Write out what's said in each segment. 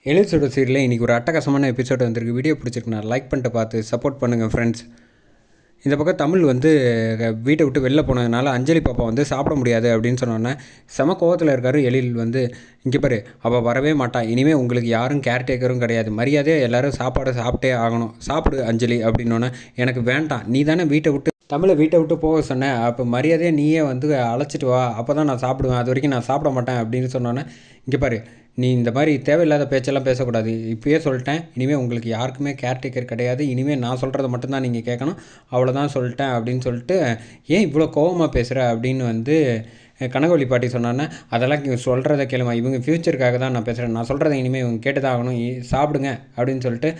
எலிசோட சீரியலில் இன்றைக்கி ஒரு அட்டகாசமான எபிசோடு வந்திருக்கு. வீடியோ பிடிச்சிருக்கு, லைக் பண்ணிட்டு பார்த்து சப்போர்ட் பண்ணுங்கள் ஃப்ரெண்ட்ஸ். இந்த பக்கம் தமிழ் வந்து வீட்டை விட்டு வெளில போனதுனால அஞ்சலி பாப்பா வந்து சாப்பிட முடியாது அப்படின்னு சொன்னோன்னே செம கோவத்தில் இருக்கார் எழில். வந்து இங்கே பாரு, அவள் வரவே மாட்டான், இனிமேல் உங்களுக்கு யாரும் கேர்டேக்கரும் கிடையாது, மரியாதையாக எல்லோரும் சாப்பாடு சாப்பிட்டே ஆகணும், சாப்பிடு அஞ்சலி அப்படின்னோன்னே எனக்கு வேண்டாம், நீ தானே தமிழை வீட்டை விட்டு போக சொன்னேன், அப்போ மரியாதையாக நீயே வந்து அழைச்சிட்டு வா, அப்போ தான் நான் சாப்பிடுவேன், அது வரைக்கும் நான் சாப்பிட மாட்டேன் அப்படின்னு சொன்னோன்னே இங்கே பாரு, நீ இந்த மாதிரி தேவையில்லாத பேச்செல்லாம் பேசக்கூடாது, இப்போயே சொல்லிட்டேன், இனிமேல் உங்களுக்கு யாருக்குமே கேர்டேக்கர் கிடையாது, இனிமேல் நான் சொல்கிறத மட்டும்தான் நீங்கள் கேட்கணும், அவ்வளோதான் சொல்லிட்டேன் அப்படின்னு சொல்லிட்டு ஏன் இவ்வளோ கோவமாக பேசுகிற அப்படின்னு வந்து கனகவழி பாட்டி சொன்னான்னா அதெல்லாம் சொல்கிறத கேளுமா, இவங்க ஃப்யூச்சருக்காக தான் நான் பேசுகிறேன், நான் சொல்கிறத இனிமேல் இவங்க கேட்டு தான் ஆகணும், சாப்பிடுங்க அப்படின்னு சொல்லிட்டு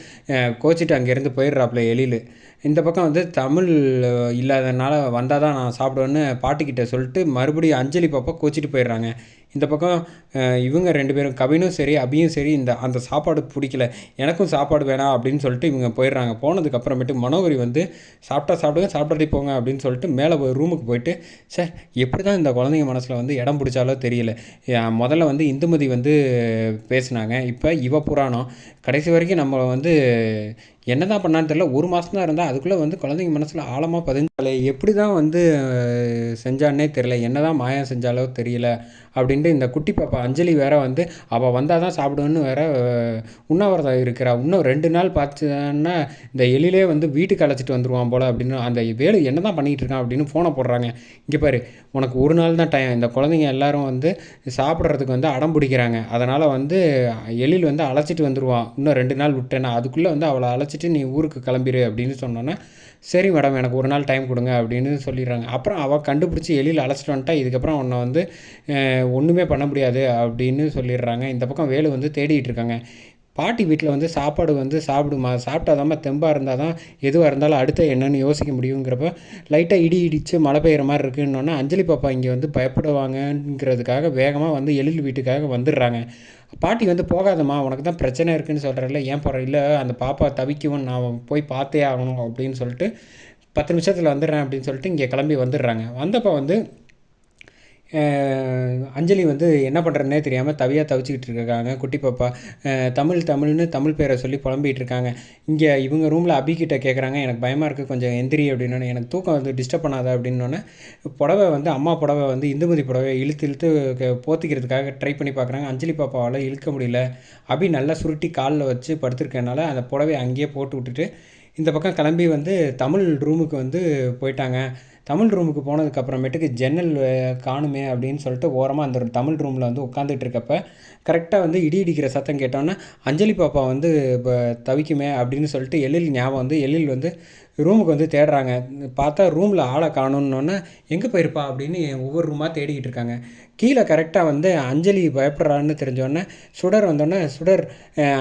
கோச்சிட்டு அங்கேருந்து போயிடுறாப்புல எழில். இந்த பக்கம் வந்து தமிழ் இல்லாதனால வந்தால் தான் நான் சாப்பிடுவேன்னு பாட்டிக்கிட்ட சொல்லிட்டு மறுபடியும் அஞ்சலி பாப்பா கோச்சிட்டு போயிடுறாங்க. இந்த பக்கம் இவங்க ரெண்டு பேரும் கவினும் சரி அபியும் சரி அந்த சாப்பாடு பிடிக்கல, எனக்கும் சாப்பாடு வேணாம் அப்படின்னு சொல்லிட்டு இவங்க போயிடுறாங்க. போனதுக்கப்புறமேட்டு மனோகரி வந்து சாப்பிடுங்க சாப்பிட்றதே போங்க அப்படின்னு சொல்லிட்டு மேலே ரூமுக்கு போயிட்டு சார் எப்படி தான் இந்த குழந்தைங்க மனசில் வந்து இடம் பிடிச்சாலோ தெரியல. முதல்ல வந்து இந்துமதி வந்து பேசினாங்க, இப்போ இவ புராணம், கடைசி வரைக்கும் நம்ம வந்து என்ன தான் பண்ணான்னு தெரியல, ஒரு மாதம் தான் இருந்தால் அதுக்குள்ளே வந்து குழந்தைங்க மனசில் ஆழமாக பதிஞ்சாலே எப்படி தான் வந்து செஞ்சான்னே தெரியல, என்ன தான் மாயம் செஞ்சாலோ தெரியல அப்படின்ட்டு இந்த குட்டி பாப்பா அஞ்சலி வேற வந்து அவள் வந்தால் தான் சாப்பிடுன்னு வேற உண்ணாவிரதம் இருக்கிறா. இன்னும் 2 நாள் பார்த்துன்னா இந்த எழிலே வந்து வீட்டுக்கு அழைச்சிட்டு வந்துடுவான் போல் அப்படின்னு அந்த வேலு என்ன தான் பண்ணிகிட்டு இருக்கான் அப்படின்னு ஃபோனை போடுறாங்க. இங்கே பாரு, உனக்கு ஒரு நாள் தான் டைம், இந்த குழந்தைங்க எல்லாரும் வந்து சாப்பிட்றதுக்கு வந்து அடம் பிடிக்கிறாங்க, அதனால் வந்து எழில் வந்து அழைச்சிட்டு வந்துடுவான், இன்னும் 2 நாள் விட்டேன்னா அதுக்குள்ளே வந்து அவளை அழைச்சிட்டு நீ ஊருக்கு கிளம்பிடு அப்படின்னு சொன்னோன்னே சரி மேடம் எனக்கு ஒரு நாள் டைம் கொடுங்க அப்படின்னு சொல்லிடுறாங்க. அப்புறம் அவள் கண்டுபிடிச்சி எழில் அழைச்சிட்டு வந்துட்டா, இதுக்கப்புறம் உன்னை வந்து ஒன்றுமே பண்ண முடியாது அப்படின்னு சொல்லிடுறாங்க. இந்த பக்கம் வேலு வந்து தேடிட்டு இருக்காங்க. பாட்டி வீட்டில் வந்து சாப்பாடு வந்து சாப்பிடுமா, சாப்பிட்டாதாம்மா தெம்பாக இருந்தால் தான் எதுவாக இருந்தாலும் அடுத்த என்னன்னு யோசிக்க முடியுங்கிறப்ப லைட்டாக இடிச்சு மழை பெய்கிற மாதிரி இருக்குன்னொன்னே அஞ்சலி பாப்பா இங்கே வந்து பயப்படுவாங்கங்கிறதுக்காக வேகமாக வந்து எழில் வீட்டுக்காக வந்துடுறாங்க. பாட்டி வந்து போகாதம்மா, உனக்கு தான் பிரச்சனை இருக்குதுன்னு சொல்கிறல்ல, ஏன் போகிற, இல்லை அந்த பாப்பா தவிக்கவும் நான் போய் பார்த்தே ஆகணும் அப்படின்னு சொல்லிட்டு 10 நிமிஷத்தில் வந்துடுறேன் அப்படின்னு சொல்லிட்டு இங்கே கிளம்பி வந்துடுறாங்க. வந்தப்போ வந்து அஞ்சலி வந்து என்ன பண்ணுறதுனே தெரியாமல் தவிச்சிக்கிட்டு இருக்காங்க. குட்டி பாப்பா தமிழ்னு தமிழ் பேரை சொல்லி புலம்பிகிட்டு இருக்காங்க. இங்கே இவங்க ரூமில் அபிக்கிட்ட கேட்குறாங்க, எனக்கு பயமாக இருக்குது கொஞ்சம் எந்திரி அப்படின்னு, எனக்கு தூக்கம் வந்து டிஸ்டர்ப் பண்ணாத அப்படின்னோடனே புடவை வந்து அம்மா புடவை வந்து இந்துமதி புடவை இழுத்து போத்திக்கிறதுக்காக ட்ரை பண்ணி பார்க்குறாங்க. அஞ்சலி பாப்பாவால் இழுக்க முடியல. அபி நல்லா சுருட்டி காலில் வச்சு படுத்துருக்கனால அந்த புடவை அங்கேயே போட்டு விட்டுட்டு இந்த பக்கம் கிளம்பி வந்து தமிழ் ரூமுக்கு வந்து போயிட்டாங்க. தமிழ் ரூமுக்கு போனதுக்கப்புறமேட்டுக்கு ஜன்னல் காணுமே அப்படின்னு சொல்லிட்டு ஓரமாக அந்த தமிழ் ரூமில் வந்து உட்காந்துட்டு இருக்கப்போ கரெக்டாக வந்து இடிக்கிற சத்தம் கேட்டோன்னே அஞ்சலி பாப்பா வந்து இப்போ தவிக்குமே அப்படின்னு சொல்லிட்டு எழில் ஞாபகம் வந்து எழில் வந்து ரூமுக்கு வந்து தேடுறாங்க. பார்த்தா ரூமில் ஆளை காணுன்னொன்னே எங்கே போயிருப்பா அப்படின்னு ஒவ்வொரு ரூமாக தேடிக்கிட்டு இருக்காங்க. கீழே கரெக்டாக வந்து அஞ்சலி பயப்படுறான்னு தெரிஞ்சோடனே சுடர் வந்தோடனே சுடர்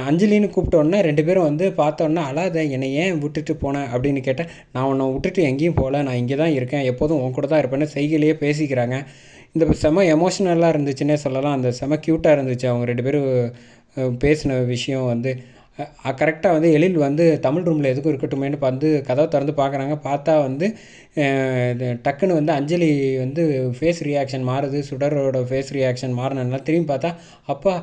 அஞ்சலின்னு கூப்பிட்டோன்னே 2 பேரும் வந்து பார்த்தோன்னே அழாத, என்னை ஏன் விட்டுட்டு போனேன் அப்படின்னு கேட்டேன். நான் உன்னை விட்டுட்டு எங்கேயும் போகல, நான் இங்கே தான் இருக்கேன், எப்போதும் உன் கூட தான் இருப்பேன்னு செய்கையிலேயே பேசிக்கிறாங்க. இந்த செம எமோஷ்னலாக இருந்துச்சுன்னே சொல்லலாம். அந்த செம க்யூட்டாக இருந்துச்சு அவங்க 2 பேரும் பேசின விஷயம் வந்து. கரெக்டாக வந்து எழில் வந்து தமிழ் ரூமில் எதுக்கும் இருக்கட்டுமேனு வந்து கதவை திறந்து பார்க்குறாங்க. பார்த்தா வந்து டக்குன்னு வந்து அஞ்சலி வந்து ஃபேஸ் ரியாக்ஷன் மாறுது, சுடரோட ஃபேஸ் ரியாக்ஷன் மாறினால திரும்பி பார்த்தா அப்பா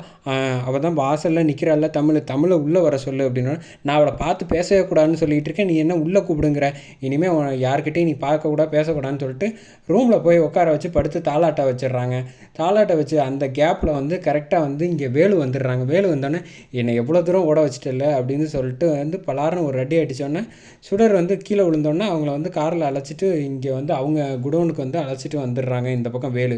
அவள் தான் வாசலில் நிற்கிறாள்ல, தமிழை உள்ளே வர சொல்லு அப்படின்னா, நான் அவளை பார்த்து பேசவே கூடாதுன்னு சொல்லிகிட்டு இருக்கேன், நீ என்ன உள்ளே கூப்பிடுங்கிற, இனிமேல் யார்கிட்டையும் நீ பார்க்கக்கூடாது பேசக்கூடாதுன்னு சொல்லிட்டு ரூமில் போய் உட்கார வச்சு படுத்து தாளாட்ட வச்சிடுறாங்க. தாளாட்ட வச்சு அந்த கேப்பில் வந்து கரெக்டாக வந்து இங்கே வேலு வந்துடுறாங்க. வேலு வந்தோடனே என்னை எவ்வளோ தூரம் ஓட வச்சுட்டு இல்லை அப்படின்னு சொல்லிட்டு வந்து பலாருன்னு ஒரு அடி அடித்தோன்னே சுடர் வந்து கீழே விழுந்தோன்னே அவங்கள வந்து காரில் அழைச்சிட்டு இங்கே வந்து அவங்க குடோனுக்கு வந்து அழைச்சிட்டு வந்துடுறாங்க. இந்த பக்கம் வேலு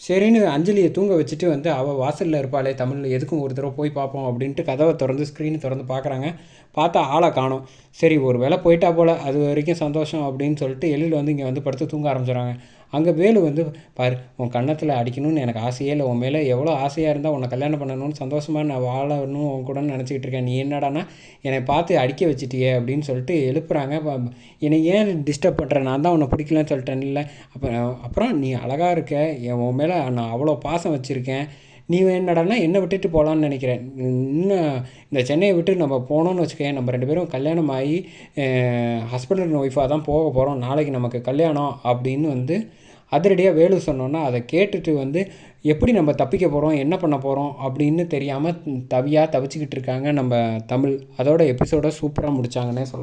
சரின்னு அஞ்சலியை தூங்க வச்சுட்டு வந்து அவள் வாசலில் இருப்பாளே தமிழில் எதுக்கும் ஒரு தடவை போய் பார்ப்போம் அப்படின்ட்டு கதவை திறந்து ஸ்க்ரீனை திறந்து பார்க்குறாங்க. பார்த்தா ஆளை காணோம். சரி ஒரு வேளை போயிட்டா போல், அது வரைக்கும் சந்தோஷம் அப்படின்னு சொல்லிட்டு எழில் வந்து இங்கே வந்து படுத்து தூங்க ஆரம்பிச்சிடுறாங்க. அங்கே வேலு வந்து பாரு, உன் கன்னத்தில் அடிக்கணும்னு எனக்கு ஆசையே இல்லை, உன் மேலே எவ்வளோ ஆசையாக இருந்தால் உன்னை கல்யாணம் பண்ணணும்னு சந்தோஷமாக நான் வாழணும் உன் கூட நினச்சிக்கிட்டு இருக்கேன், நீ என்னடானா என்னை பார்த்து அடிக்க வச்சுட்டியே அப்படின்னு சொல்லிட்டு எழுப்புறாங்க. என்னை ஏன் டிஸ்டர்ப் பண்ணுறேன், நான் தான் உன்னை பிடிக்கலன்னு சொல்லிட்டேன் இல்லை, அப்புறம் நீ அழகாக இருக்க, உன் மேலே நான் அவ்வளோ பாசம் வச்சுருக்கேன், நீ என்னடானா என்னை விட்டுட்டு போகலான்னு நினைக்கிறேன், இன்னும் இந்த சென்னையை விட்டு நம்ம போனோன்னு வச்சுக்கேன், நம்ம 2 பேரும் கல்யாணம் ஆகி ஹஸ்பண்ட் அண்ட் ஒய்ஃபாக தான் போக போகிறோம், நாளைக்கு நமக்கு கல்யாணம் அப்படின்னு வந்து அதிரடியாக வேலு சொன்னோன்னா அதை கேட்டுட்டு வந்து எப்படி நம்ம தப்பிக்க போகிறோம், என்ன பண்ண போகிறோம் அப்படின்னு தெரியாமல் தவிச்சிக்கிட்டு இருக்காங்க நம்ம தமிழ். அதோட எபிசோடை சூப்பராக முடித்தாங்கன்னே சொல்லலாம்.